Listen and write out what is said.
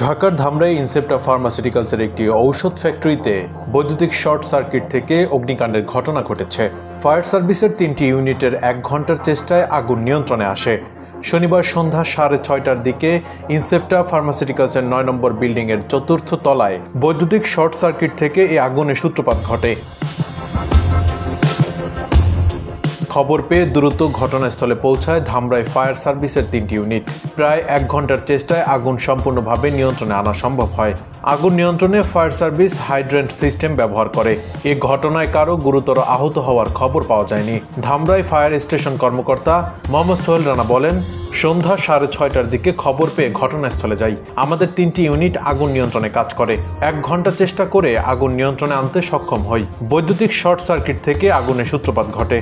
ঢাকার ধামরাই ইনসেপ্টা ফার্মাসিউটিক্যালসের একটি ঔষধ ফ্যাক্টরিতে বৈদ্যুতিক শর্ট সার্কিট থেকে অগ্নিকাণ্ডের ঘটনা ঘটেছে। ফায়ার সার্ভিসের ৩টি ইউনিটের ১ ঘন্টার চেষ্টায় আগুন নিয়ন্ত্রণে আসে। শনিবার সন্ধ্যা ৬:৩০টার দিকে ইনসেপ্টা ফার্মাসিউটিক্যালসের ৯ নম্বর বিল্ডিংয়ের ৪র্থ তলায় বৈদ্যুতিক শর্ট সার্কিট থেকে এই আগুনের সূত্রপাত ঘটে। খবর পেয়ে দ্রুত ঘটনাস্থলে পৌঁছায় ধামরাই ফায়ার সার্ভিসের ৩টি ইউনিট। প্রায় ১ ঘন্টার চেষ্টায় আগুন সম্পূর্ণভাবে নিয়ন্ত্রণে আনা সম্ভব হয়। আগুন নিয়ন্ত্রণে ফায়ার সার্ভিস হাইড্রেন্ট সিস্টেম ব্যবহার করে। এ ঘটনায় কারো গুরুতর আহত হওয়ার খবর পাওয়া যায়নি। ধামরাই ফায়ার স্টেশন কর্মকর্তা মোহাম্মদ সোহেল রানা বলেন, সন্ধ্যা ৬:৩০টার দিকে খবর পেয়ে ঘটনাস্থলে যাই। আমাদের ৩টি ইউনিট আগুন নিয়ন্ত্রণে কাজ করে। ১ ঘন্টা চেষ্টা করে আগুন নিয়ন্ত্রণে আনতে সক্ষম হই। বৈদ্যুতিক শর্ট সার্কিট থেকে আগুনের সূত্রপাত ঘটে।